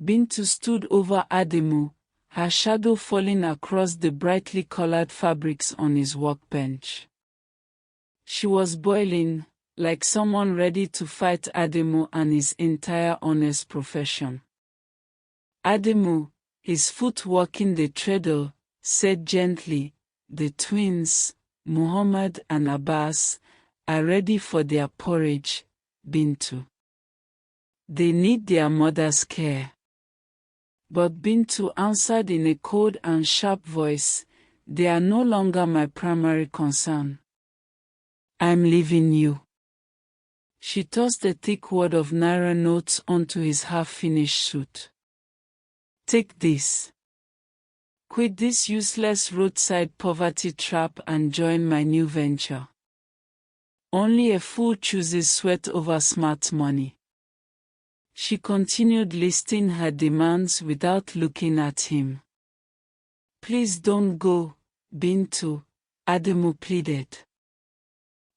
Bintu stood over Ademu, her shadow falling across the brightly colored fabrics on his workbench. She was boiling, like someone ready to fight Ademu and his entire honest profession. Ademu, his foot walking the treadle, said gently, "The twins, Muhammad and Abbas, are ready for their porridge, Bintu. They need their mother's care." But Bintu answered in a cold and sharp voice, "They are no longer my primary concern. I'm leaving you." She tossed a thick wad of naira notes onto his half-finished suit. "Take this. Quit this useless roadside poverty trap and join my new venture. Only a fool chooses sweat over smart money." She continued listing her demands without looking at him. "Please don't go, Bintu," Ademu pleaded.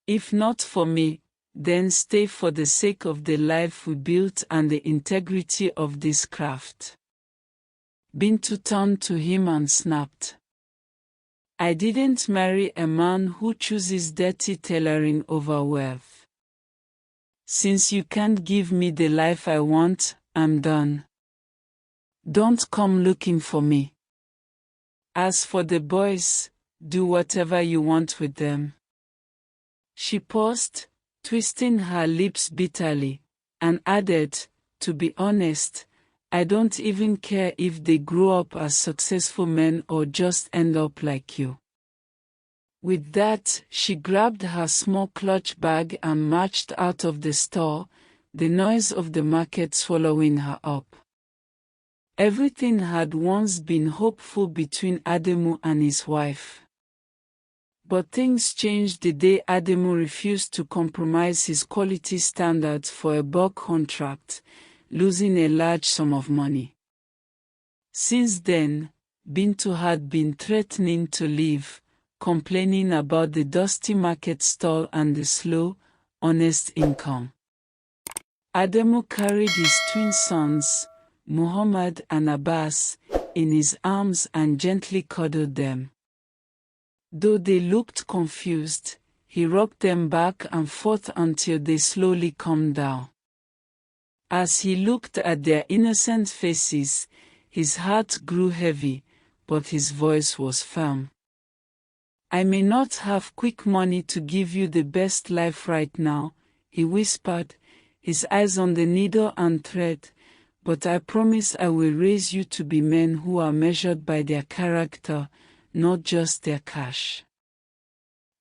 "If not for me, then stay for the sake of the life we built and the integrity of this craft." Bintu turned to him and snapped, "I didn't marry a man who chooses dirty tailoring over wealth. Since you can't give me the life I want, I'm done. Don't come looking for me. As for the boys, do whatever you want with them." She paused, twisting her lips bitterly, and added, "To be honest, I don't even care if they grow up as successful men or just end up like you." With that, she grabbed her small clutch bag and marched out of the store, the noise of the market swallowing her up. Everything had once been hopeful between Ademu and his wife. But things changed the day Ademu refused to compromise his quality standards for a bulk contract, losing a large sum of money. Since then, Bintu had been threatening to leave, complaining about the dusty market stall and the slow, honest income. Ademu carried his twin sons, Muhammad and Abbas, in his arms and gently cuddled them. Though they looked confused, he rocked them back and forth until they slowly calmed down. As he looked at their innocent faces, his heart grew heavy, but his voice was firm. "I may not have quick money to give you the best life right now," he whispered, his eyes on the needle and thread, "but I promise I will raise you to be men who are measured by their character, not just their cash."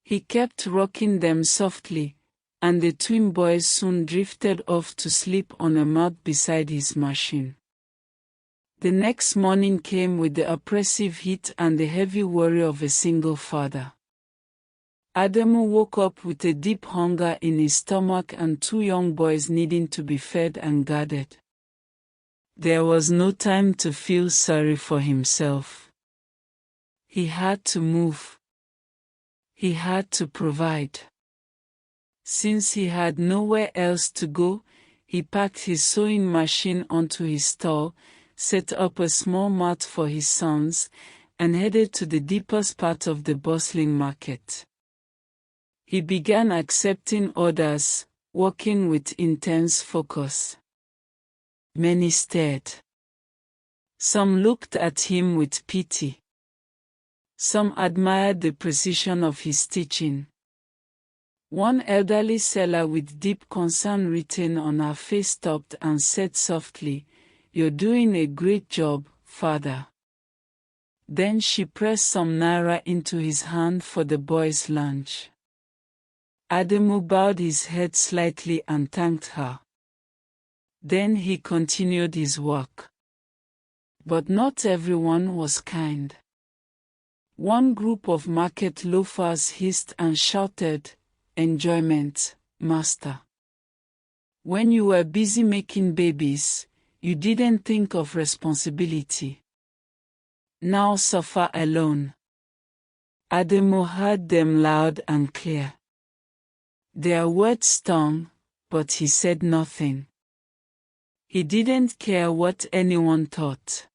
He kept rocking them softly, and the twin boys soon drifted off to sleep on a mat beside his machine. The next morning came with the oppressive heat and the heavy worry of a single father. Ademu woke up with a deep hunger in his stomach and two young boys needing to be fed and guarded. There was no time to feel sorry for himself. He had to move. He had to provide. Since he had nowhere else to go, he packed his sewing machine onto his stall, set up a small mat for his sons, and headed to the deepest part of the bustling market. He began accepting orders, working with intense focus. Many stared. Some looked at him with pity. Some admired the precision of his stitching. One elderly seller with deep concern written on her face stopped and said softly, "You're doing a great job, father." Then she pressed some naira into his hand for the boys' lunch. Ademu bowed his head slightly and thanked her. Then he continued his work. But not everyone was kind. One group of market loafers hissed and shouted, "Enjoyment, master. When you were busy making babies, you didn't think of responsibility. Now suffer alone." Ademu heard them loud and clear. Their words stung, but he said nothing. He didn't care what anyone thought.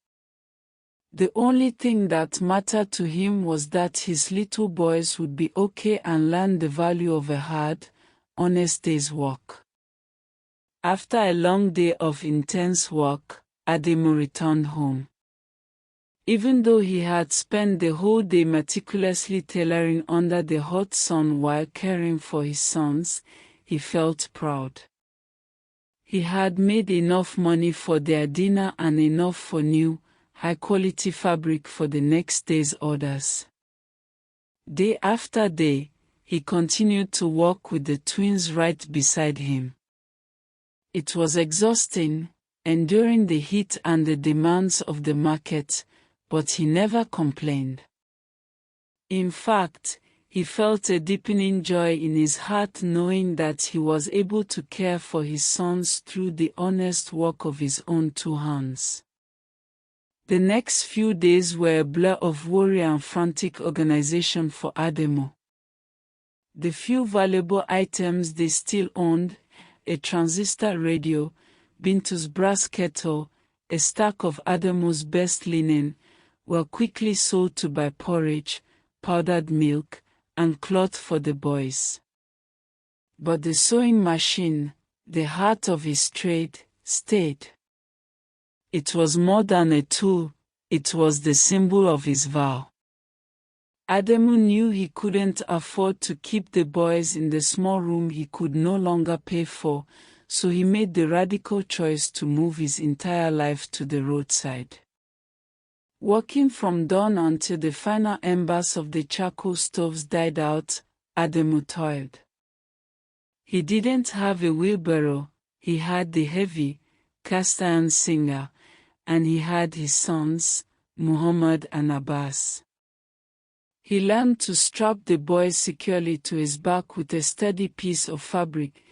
The only thing that mattered to him was that his little boys would be okay and learn the value of a hard, honest day's work. After a long day of intense work, Ademo returned home. Even though he had spent the whole day meticulously tailoring under the hot sun while caring for his sons, he felt proud. He had made enough money for their dinner and enough for new, high-quality fabric for the next day's orders. Day after day, he continued to work with the twins right beside him. It was exhausting, enduring the heat and the demands of the market, but he never complained. In fact, he felt a deepening joy in his heart knowing that he was able to care for his sons through the honest work of his own two hands. The next few days were a blur of worry and frantic organization for Ademo. The few valuable items they still owned, a transistor radio, Bintu's brass kettle, a stack of Ademo's best linen, were quickly sold to buy porridge, powdered milk, and cloth for the boys. But the sewing machine, the heart of his trade, stayed. It was more than a tool, it was the symbol of his vow. Ademo knew he couldn't afford to keep the boys in the small room he could no longer pay for, so he made the radical choice to move his entire life to the roadside. Working from dawn until the final embers of the charcoal stoves died out, Ademo toiled. He didn't have a wheelbarrow, he had the heavy, cast-iron singer, and he had his sons, Muhammad and Abbas. He learned to strap the boys securely to his back with a sturdy piece of fabric,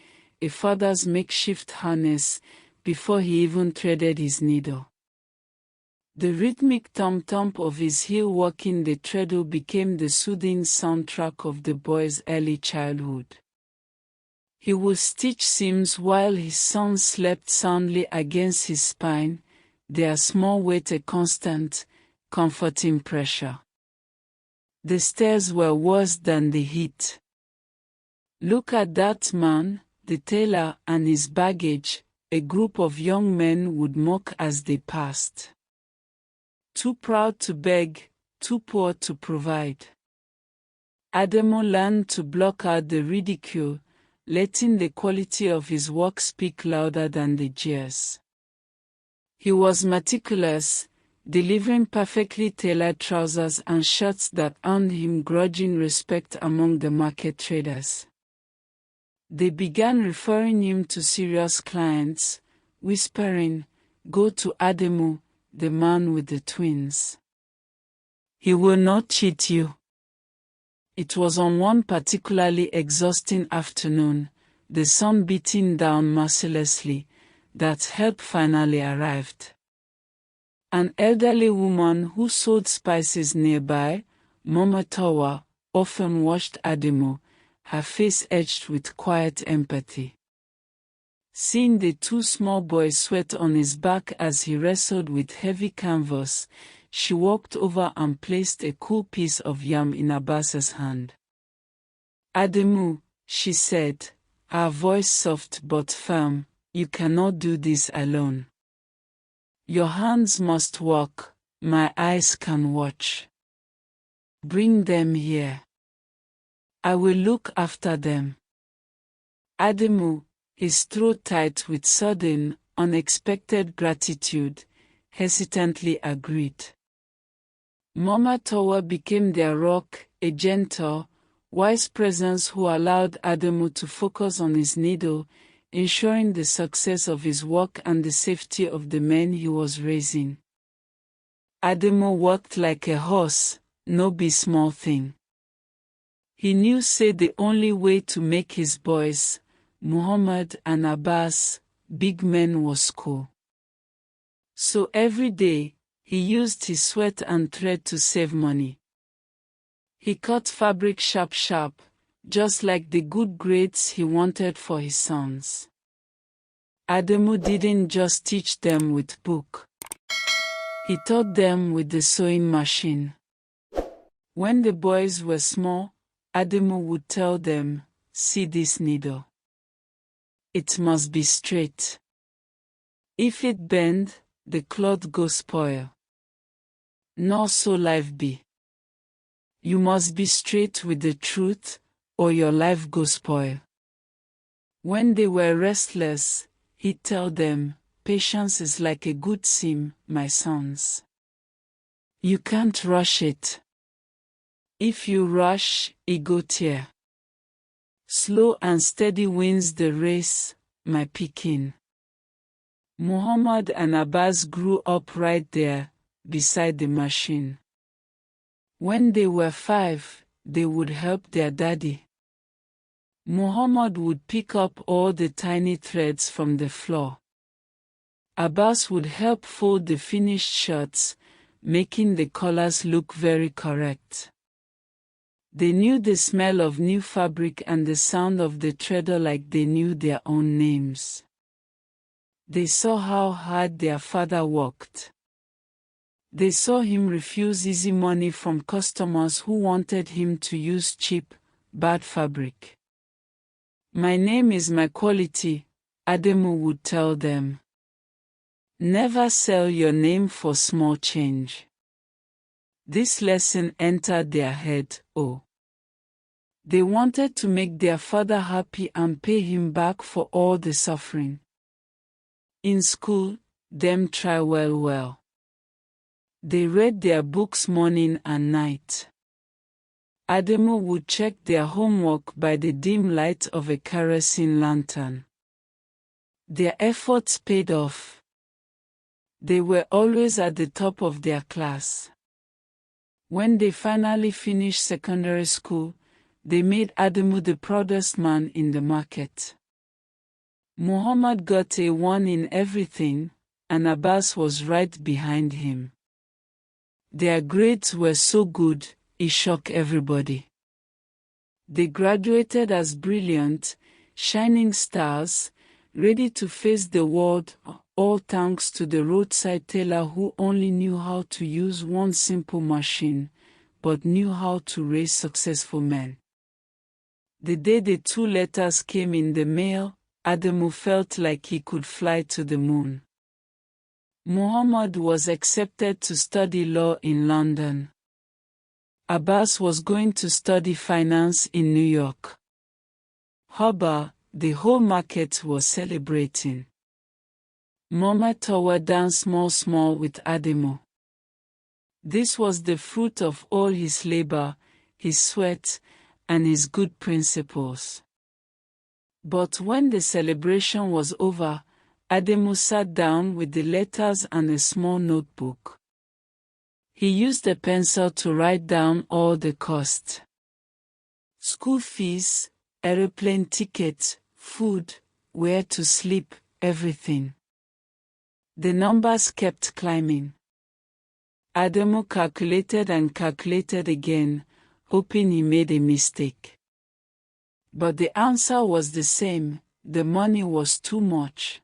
a father's makeshift harness, before he even threaded his needle. The rhythmic thump-thump of his heel walking the treadle became the soothing soundtrack of the boy's early childhood. He would stitch seams while his sons slept soundly against his spine, their small weight a constant, comforting pressure. The stairs were worse than the heat. "Look at that man, the tailor, and his baggage," a group of young men would mock as they passed. Too proud to beg, too poor to provide. Ademo learned to block out the ridicule, letting the quality of his work speak louder than the jeers. He was meticulous, delivering perfectly tailored trousers and shirts that earned him grudging respect among the market traders. They began referring him to serious clients, whispering, "Go to Ademo, the man with the twins. He will not cheat you." It was on one particularly exhausting afternoon, the sun beating down mercilessly, that help finally arrived. An elderly woman who sold spices nearby, Mama Tawa, often watched Ademo, her face etched with quiet empathy. Seeing the two small boys sweat on his back as he wrestled with heavy canvas, she walked over and placed a cool piece of yam in Abbas's hand. "Ademo," she said, her voice soft but firm, "you cannot do this alone. Your hands must work, my eyes can watch. Bring them here. I will look after them." Ademo, his throat tight with sudden, unexpected gratitude, hesitantly agreed. Mama Tawa became their rock, a gentle, wise presence who allowed Ademo to focus on his needle, ensuring the success of his work and the safety of the men he was raising. Ademo worked like a horse, no be small thing. He knew say the only way to make his boys, Muhammad and Abbas, big men was school. So every day, he used his sweat and thread to save money. He cut fabric sharp, just like the good grades he wanted for his sons. Adamu didn't just teach them with book. He taught them with the sewing machine. When the boys were small, Adamu would tell them, "See this needle. It must be straight. If it bend, the cloth go spoil. Nor so life be. You must be straight with the truth, or your life go spoil." When they were restless, he'd tell them, "Patience is like a good seam, my sons. You can't rush it. If you rush, it go tear. Slow and steady wins the race, my pikin." Muhammad and Abbas grew up right there, beside the machine. When they were 5, they would help their daddy. Muhammad would pick up all the tiny threads from the floor. Abbas would help fold the finished shirts, making the collars look very correct. They knew the smell of new fabric and the sound of the threader like they knew their own names. They saw how hard their father worked. They saw him refuse easy money from customers who wanted him to use cheap, bad fabric. "My name is my quality," Adamu would tell them. "Never sell your name for small change." This lesson entered their head. They wanted to make their father happy and pay him back for all the suffering. In school, them try well. They read their books morning and night. Adamu would check their homework by the dim light of a kerosene lantern. Their efforts paid off. They were always at the top of their class. When they finally finished secondary school, they made Adamu the proudest man in the market. Muhammad got a 1 in everything, and Abbas was right behind him. Their grades were so good, it shocked everybody. They graduated as brilliant, shining stars, ready to face the world, all thanks to the roadside tailor who only knew how to use one simple machine, but knew how to raise successful men. The day the 2 letters came in the mail, Adamu felt like he could fly to the moon. Muhammad was accepted to study law in London. Abbas was going to study finance in New York. Hubba, the whole market was celebrating. Mama Tower danced small with Adamu. This was the fruit of all his labor, his sweat, and his good principles. But when the celebration was over, Adamu sat down with the letters and a small notebook. He used a pencil to write down all the costs. School fees, aeroplane tickets, food, where to sleep, everything. The numbers kept climbing. Adamu calculated and calculated again, hoping he made a mistake. But the answer was the same: the money was too much.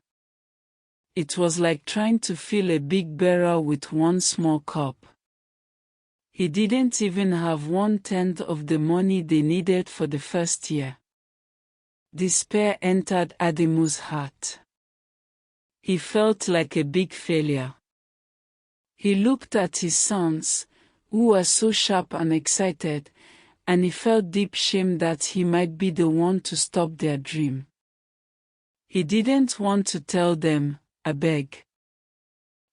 It was like trying to fill a big barrel with one small cup. He didn't even have 1/10 of the money they needed for the first year. Despair entered Adamu's heart. He felt like a big failure. He looked at his sons, who were so sharp and excited, and he felt deep shame that he might be the one to stop their dream. He didn't want to tell them, "I beg."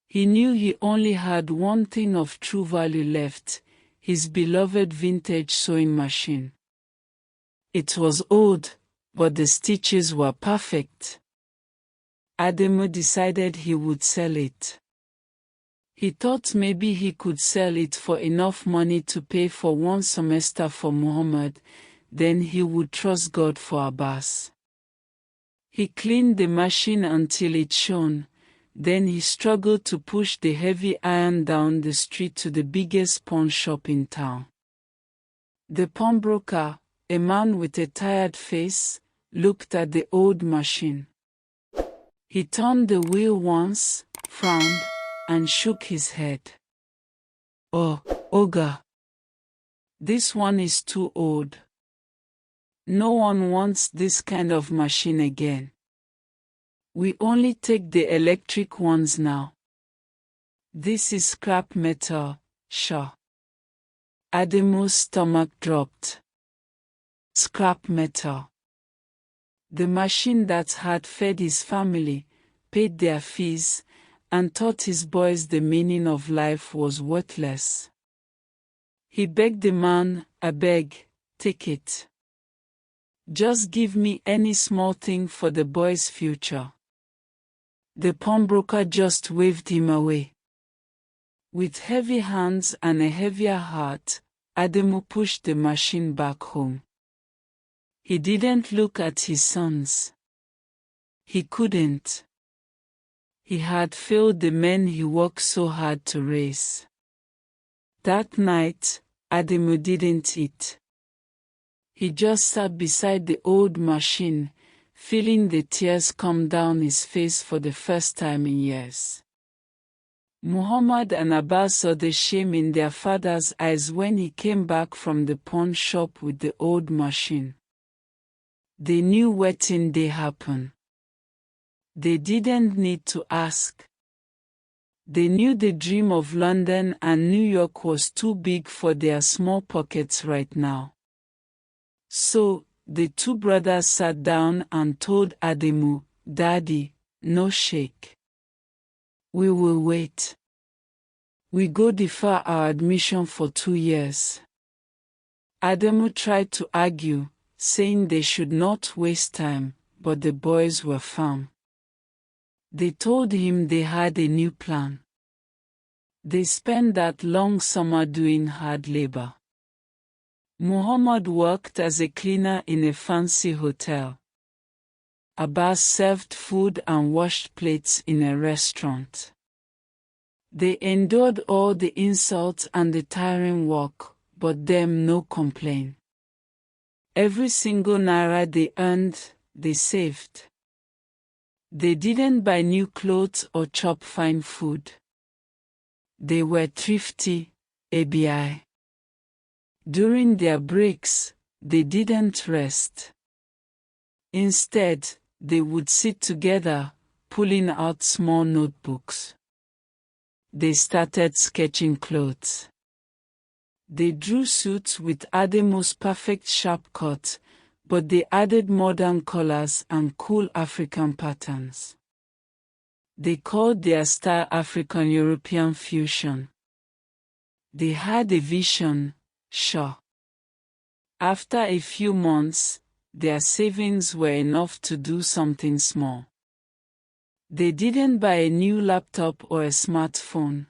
He knew he only had one thing of true value left, his beloved vintage sewing machine. It was old, but the stitches were perfect. Adamu decided he would sell it. He thought maybe he could sell it for enough money to pay for one semester for Muhammad, then he would trust God for Abbas. He cleaned the machine until it shone, then he struggled to push the heavy iron down the street to the biggest pawn shop in town. The pawnbroker, a man with a tired face, looked at the old machine. He turned the wheel once, frowned, and shook his head. Oh, Ogre. This one is too old. No one wants this kind of machine again. We only take the electric ones now. This is scrap metal, sure. Ademu's stomach dropped. Scrap metal. The machine that had fed his family, paid their fees, and taught his boys the meaning of life was worthless. He begged the man, "I beg, take it. Just give me any small thing for the boy's future." The pawnbroker just waved him away. With heavy hands and a heavier heart, Ademu pushed the machine back home. He didn't look at his sons. He couldn't. He had failed the men he worked so hard to raise. That night, Ademu didn't eat. He just sat beside the old machine, feeling the tears come down his face for the first time in years. Muhammad and Abbas saw the shame in their father's eyes when he came back from the pawn shop with the old machine. They knew wetin dey happen. They didn't need to ask. They knew the dream of London and New York was too big for their small pockets right now. So, the two brothers sat down and told Ademu, "Daddy, no shake. We will wait. We go defer our admission for 2 years." Ademu tried to argue, saying they should not waste time, but the boys were firm. They told him they had a new plan. They spent that long summer doing hard labor. Muhammad worked as a cleaner in a fancy hotel. Abbas served food and washed plates in a restaurant. They endured all the insults and the tiring work, but them no complaint. Every single naira they earned, they saved. They didn't buy new clothes or chop fine food. They were thrifty, ABI. During their breaks, they didn't rest. Instead, they would sit together, pulling out small notebooks. They started sketching clothes. They drew suits with Ademu's perfect sharp cut, but they added modern colors and cool African patterns. They called their style African-European fusion. They had a vision, sure. After a few months, their savings were enough to do something small. They didn't buy a new laptop or a smartphone.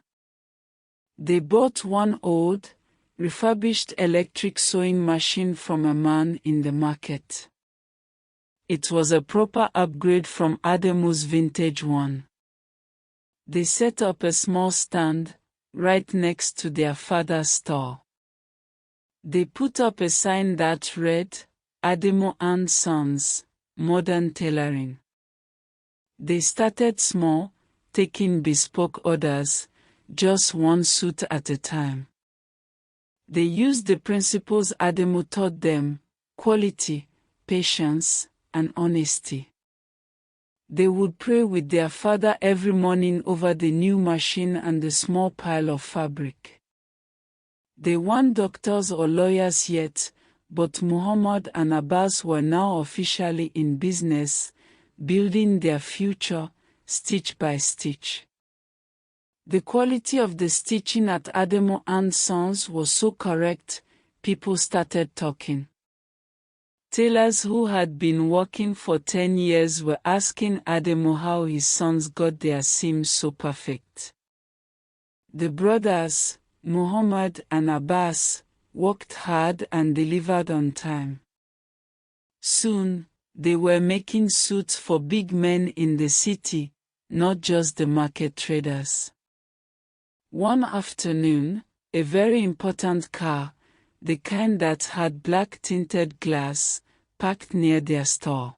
They bought one old, refurbished electric sewing machine from a man in the market. It was a proper upgrade from Ademu's vintage one. They set up a small stand, right next to their father's store. They put up a sign that read, "Ademu and Sons, Modern Tailoring." They started small, taking bespoke orders, just one suit at a time. They used the principles Ademu taught them: quality, patience, and honesty. They would pray with their father every morning over the new machine and the small pile of fabric. They weren't doctors or lawyers yet, but Muhammad and Abbas were now officially in business, building their future, stitch by stitch. The quality of the stitching at Ademu and Sons was so correct, people started talking. Tailors who had been working for 10 years were asking Ademu how his sons got their seams so perfect. The brothers, Muhammad and Abbas, worked hard and delivered on time. Soon, they were making suits for big men in the city, not just the market traders. One afternoon, a very important car, the kind that had black tinted glass, parked near their store.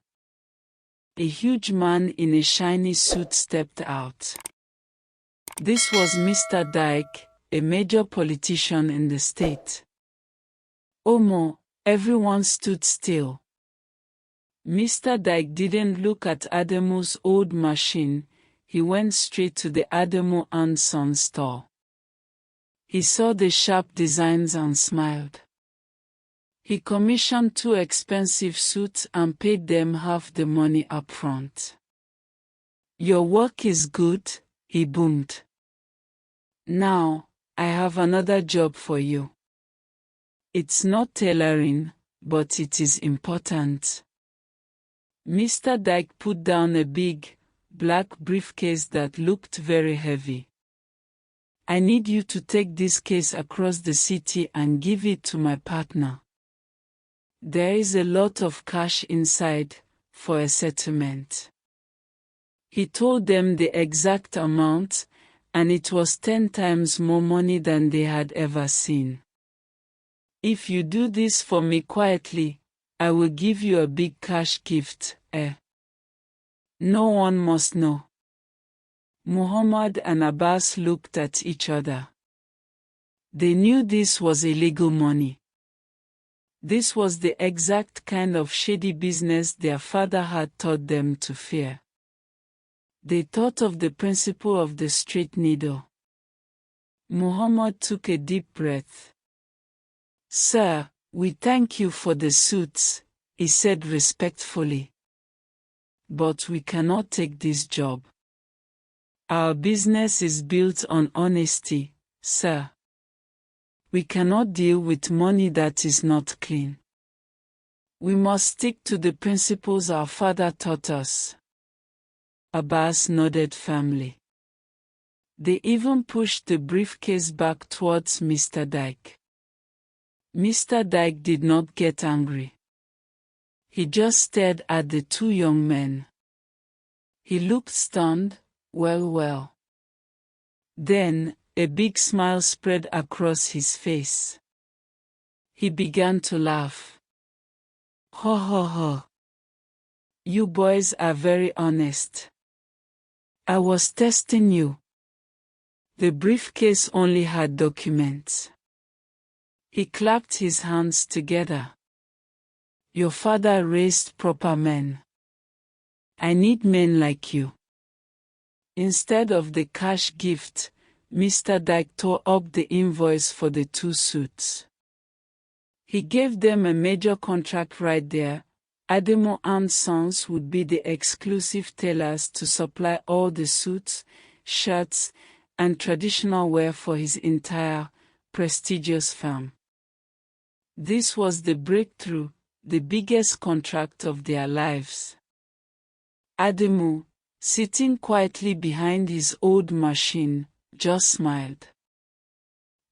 a huge man in a shiny suit stepped out. This was Mr. Dyke, a major politician in the state. Omo, everyone stood still. Mr. Dyke didn't look at Ademu's old machine, he went straight to the Ademu and Son store. He saw the sharp designs and smiled. He commissioned 2 expensive suits and paid them half the money up front. "Your work is good," he boomed. "Now, I have another job for you. It's not tailoring, but it is important." Mr. Dyke put down a big, black briefcase that looked very heavy. "I need you to take this case across the city and give it to my partner. There is a lot of cash inside, for a settlement." He told them the exact amount, and it was 10 times more money than they had ever seen. "If you do this for me quietly, I will give you a big cash gift, eh? No one must know." Muhammad and Abbas looked at each other. They knew this was illegal money. This was the exact kind of shady business their father had taught them to fear. They thought of the principle of the straight needle. Muhammad took a deep breath. "Sir, we thank you for the suits," he said respectfully. "But we cannot take this job. Our business is built on honesty, sir. We cannot deal with money that is not clean. We must stick to the principles our father taught us." Abbas nodded firmly. They even pushed the briefcase back towards Mr. Dyke. Mr. Dyke did not get angry. He just stared at the 2 young men. He looked stunned. Well. Then, a big smile spread across his face. He began to laugh. "Ho ho ho. You boys are very honest. I was testing you." The briefcase only had documents. He clapped his hands together. "Your father raised proper men. I need men like you." Instead of the cash gift, Mr. Dyke tore up the invoice for the 2 suits. He gave them a major contract right there. Ademo and Sons would be the exclusive tailors to supply all the suits, shirts, and traditional wear for his entire, prestigious firm. This was the breakthrough, the biggest contract of their lives. Ademo, sitting quietly behind his old machine, just smiled.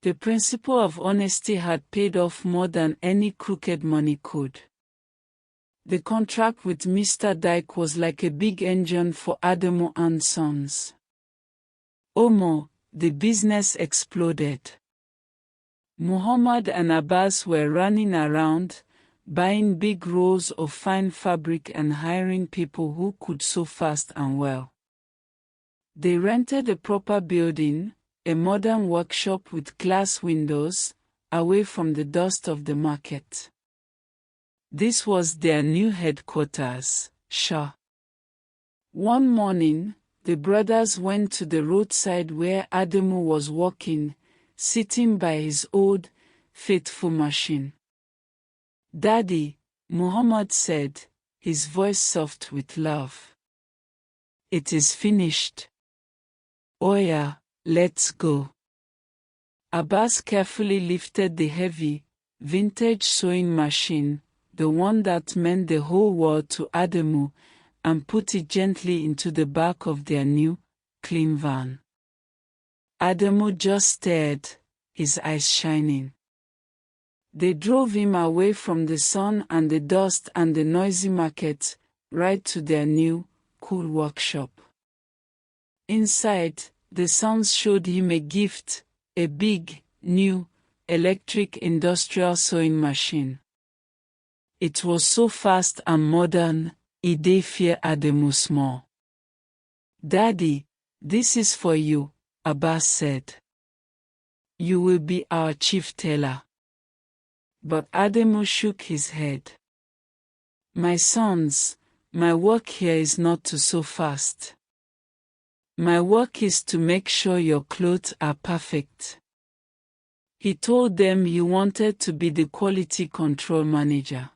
The principle of honesty had paid off more than any crooked money could. The contract with Mr. Dyke was like a big engine for Ademo and Sons. Omo, the business exploded. Muhammad and Abbas were running around, buying big rolls of fine fabric and hiring people who could sew fast and well. They rented a proper building, a modern workshop with glass windows, away from the dust of the market. This was their new headquarters, Shah. One morning, the brothers went to the roadside where Ademo was walking, sitting by his old, faithful machine. "Daddy," Muhammad said, his voice soft with love. "It is finished. Oh yeah, let's go." Abbas carefully lifted the heavy, vintage sewing machine, the one that meant the whole world to Ademo, and put it gently into the back of their new, clean van. Ademo just stared, his eyes shining. They drove him away from the sun and the dust and the noisy market, right to their new, cool workshop. Inside, the Sons showed him a gift, a big, new, electric industrial sewing machine. It was so fast and modern, Ide fear Ademu small. Daddy, this is for you, Abbas said. You will be our chief tailor. But Ademu shook his head. My sons, my work here is not to sew fast. My work is to make sure your clothes are perfect. He told them he wanted to be the quality control manager.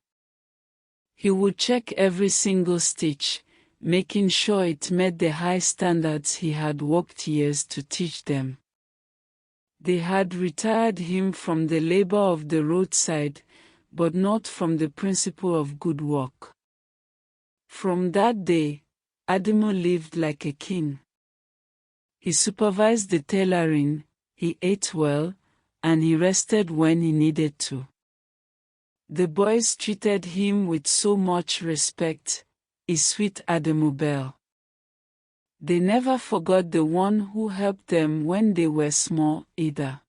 He would check every single stitch, making sure it met the high standards he had worked years to teach them. They had retired him from the labor of the roadside, but not from the principle of good work. From that day, Ademo lived like a king. He supervised the tailoring, he ate well, and he rested when he needed to. The boys treated him with so much respect, his sweet Ademo Bell. They never forgot the one who helped them when they were small, either.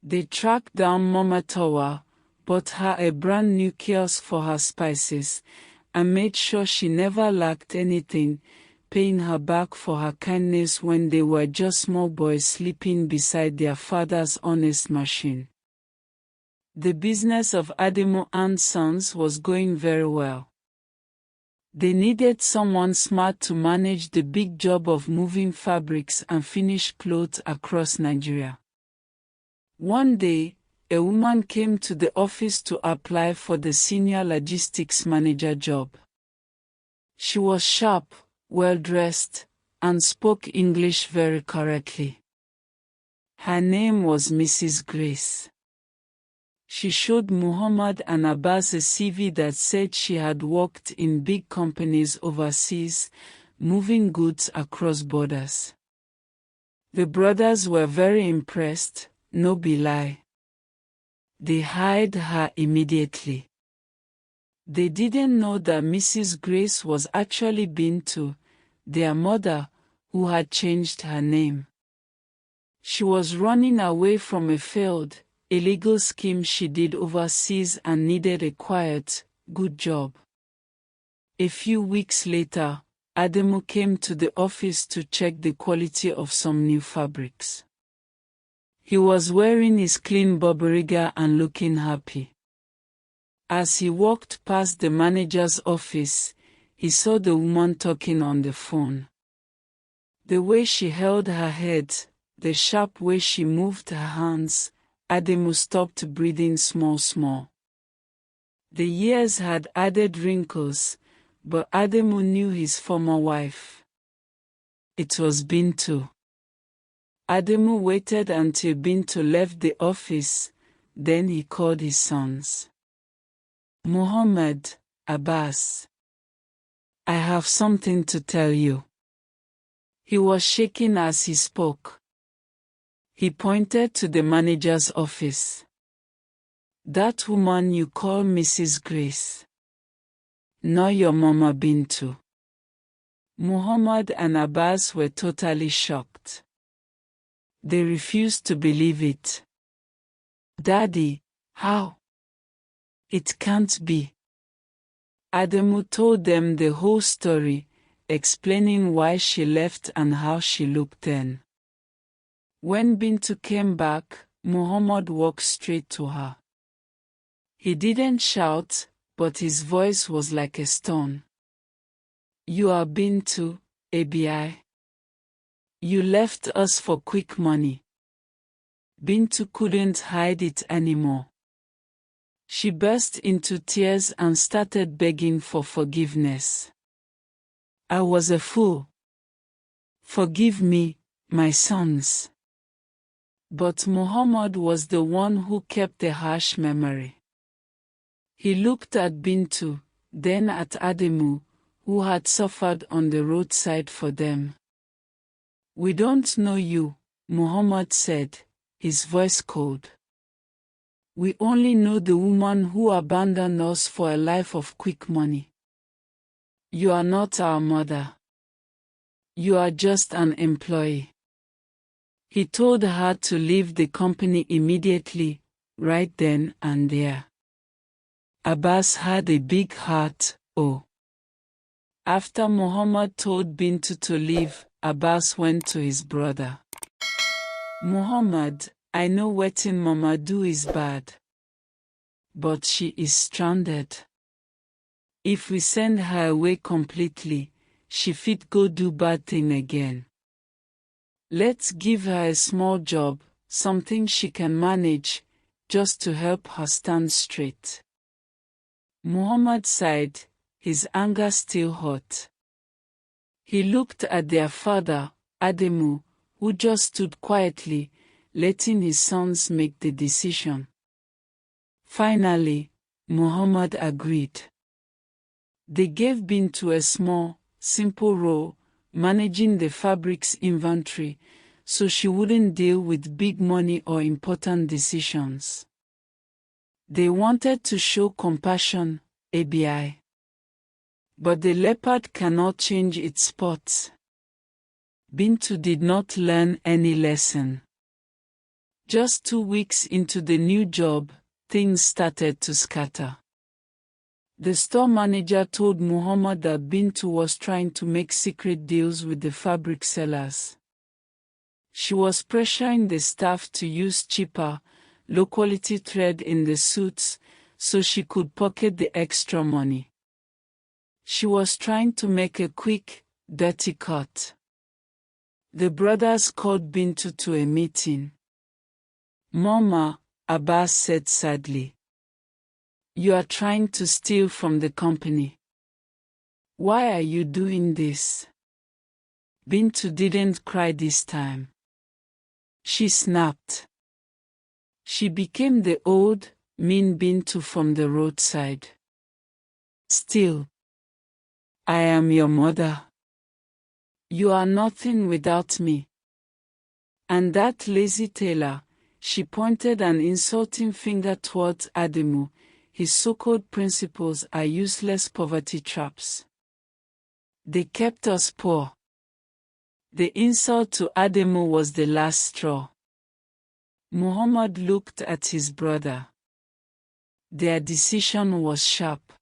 They tracked down Mama Towa, bought her a brand new kiosk for her spices, and made sure she never lacked anything, paying her back for her kindness when they were just small boys sleeping beside their father's honest machine. The business of Ademo and Sons was going very well. They needed someone smart to manage the big job of moving fabrics and finished clothes across Nigeria. One day, a woman came to the office to apply for the senior logistics manager job. She was sharp, well-dressed, and spoke English very correctly. Her name was Mrs. Grace. She showed Muhammad and Abbas a CV that said she had worked in big companies overseas, moving goods across borders. The brothers were very impressed, no be lie. They hired her immediately. They didn't know that Mrs. Grace was actually Bintu, their mother, who had changed her name. She was running away from a failed, illegal scheme she did overseas and needed a quiet, good job. A few weeks later, Ademo came to the office to check the quality of some new fabrics. He was wearing his clean boberiga and looking happy. As he walked past the manager's office, he saw the woman talking on the phone. The way she held her head, the sharp way she moved her hands, Ademo stopped breathing small. The years had added wrinkles, but Ademo knew his former wife. It was Bintu. Ademo waited until Bintu left the office, then he called his sons. Muhammad, Abbas. I have something to tell you. He was shaking as he spoke. He pointed to the manager's office. That woman you call Mrs. Grace. Not your mama Bintu. Muhammad and Abbas were totally shocked. They refused to believe it. Daddy, how? It can't be. Ademo told them the whole story, explaining why she left and how she looked then. When Bintu came back, Muhammad walked straight to her. He didn't shout, but his voice was like a stone. You are Bintu, ABI. You left us for quick money. Bintu couldn't hide it anymore. She burst into tears and started begging for forgiveness. I was a fool. Forgive me, my sons. But Muhammad was the one who kept the harsh memory. He looked at Bintu, then at Ademo, who had suffered on the roadside for them. We don't know you, Muhammad said, his voice cold. We only know the woman who abandoned us for a life of quick money. You are not our mother. You are just an employee. He told her to leave the company immediately, right then and there. Abbas had a big heart, oh. After Muhammad told Bintu to leave, Abbas went to his brother. Muhammad, I know wetin Mama do is bad. But she is stranded. If we send her away completely, she fit go do bad thing again. Let's give her a small job, something she can manage, just to help her stand straight. Muhammad sighed, his anger still hot. He looked at their father, Ademu, who just stood quietly, letting his sons make the decision. Finally, Muhammad agreed. They gave Bintu a small, simple role, managing the fabric's inventory, so she wouldn't deal with big money or important decisions. They wanted to show compassion, ABI. But the leopard cannot change its spots. Bintu did not learn any lesson. Just 2 weeks into the new job, things started to scatter. The store manager told Muhammad that Bintu was trying to make secret deals with the fabric sellers. She was pressuring the staff to use cheaper, low-quality thread in the suits, so she could pocket the extra money. She was trying to make a quick, dirty cut. The brothers called Bintu to a meeting. Mama, Abbas said sadly. You are trying to steal from the company. Why are you doing this? Bintu didn't cry this time. She snapped. She became the old, mean Bintu from the roadside. Still, I am your mother. You are nothing without me. And that lazy tailor, she pointed an insulting finger towards Ademu. His so-called principles are useless poverty traps. They kept us poor. The insult to Ademu was the last straw. Muhammad looked at his brother. Their decision was sharp.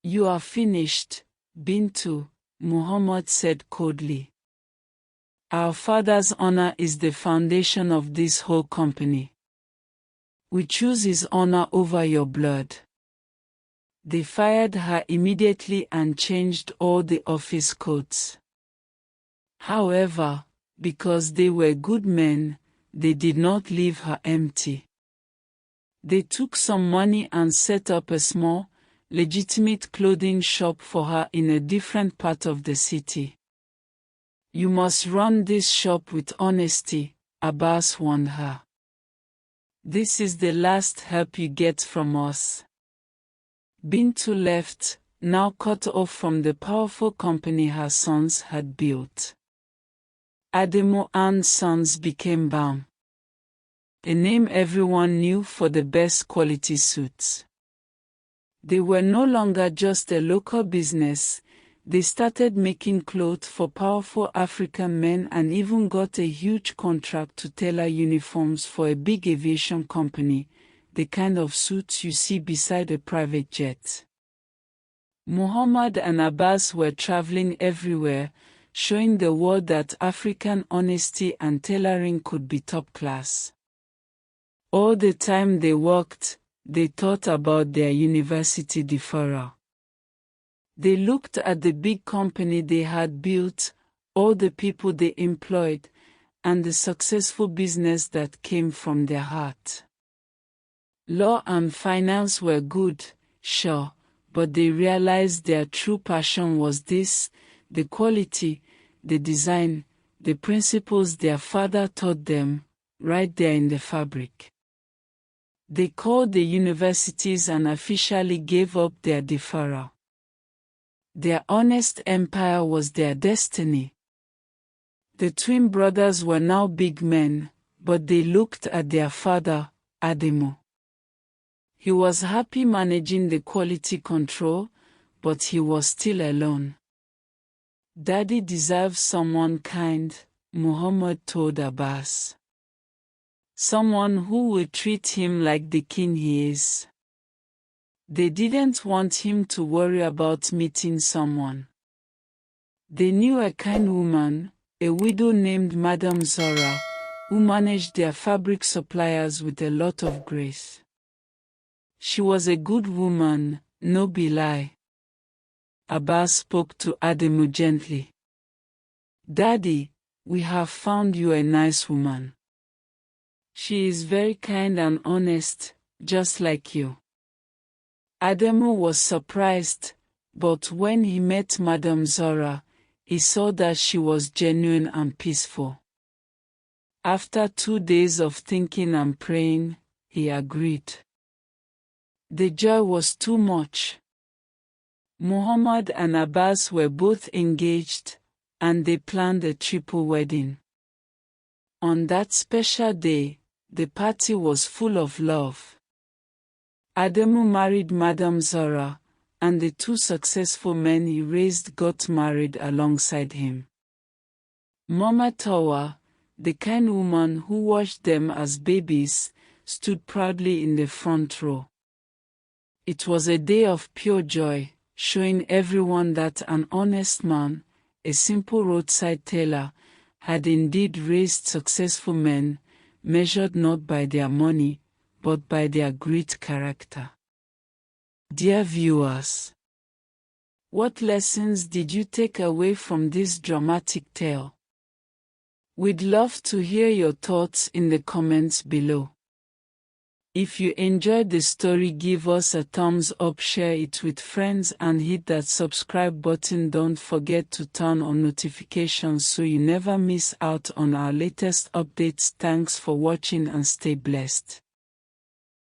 You are finished, Bintu, Muhammad said coldly. Our father's honor is the foundation of this whole company. We choose his honor over your blood. They fired her immediately and changed all the office codes. However, because they were good men, they did not leave her empty. They took some money and set up a small, legitimate clothing shop for her in a different part of the city. You must run this shop with honesty, Abbas warned her. This is the last help you get from us. Bintu left, now cut off from the powerful company her sons had built. Ademu and Sons became BAM, a name everyone knew for the best quality suits. They were no longer just a local business. They started making clothes for powerful African men and even got a huge contract to tailor uniforms for a big aviation company, the kind of suits you see beside a private jet. Muhammad and Abbas were traveling everywhere, showing the world that African honesty and tailoring could be top class. All the time they worked, they thought about their university deferral. They looked at the big company they had built, all the people they employed, and the successful business that came from their heart. Law and finance were good, sure, but they realized their true passion was this: the quality, the design, the principles their father taught them, right there in the fabric. They called the universities and officially gave up their deferral. Their honest empire was their destiny. The twin brothers were now big men, but they looked at their father, Ademu. He was happy managing the quality control, but he was still alone. Daddy deserves someone kind, Muhammad told Abbas. Someone who will treat him like the king he is. They didn't want him to worry about meeting someone. They knew a kind woman, a widow named Madame Zora, who managed their fabric suppliers with a lot of grace. She was a good woman, no be lie. Abbas spoke to Ademu gently. Daddy, we have found you a nice woman. She is very kind and honest, just like you. Ademu was surprised, but when he met Madame Zora, he saw that she was genuine and peaceful. After 2 days of thinking and praying, he agreed. The joy was too much. Muhammad and Abbas were both engaged, and they planned a triple wedding. On that special day, the party was full of love. Ademu married Madame Zora, and the 2 successful men he raised got married alongside him. Mama Tawa, the kind woman who watched them as babies, stood proudly in the front row. It was a day of pure joy, showing everyone that an honest man, a simple roadside tailor, had indeed raised successful men, measured not by their money, but by their great character. Dear viewers, what lessons did you take away from this dramatic tale? We'd love to hear your thoughts in the comments below. If you enjoyed the story, give us a thumbs up, share it with friends, and hit that subscribe button. Don't forget to turn on notifications so you never miss out on our latest updates. Thanks for watching and stay blessed.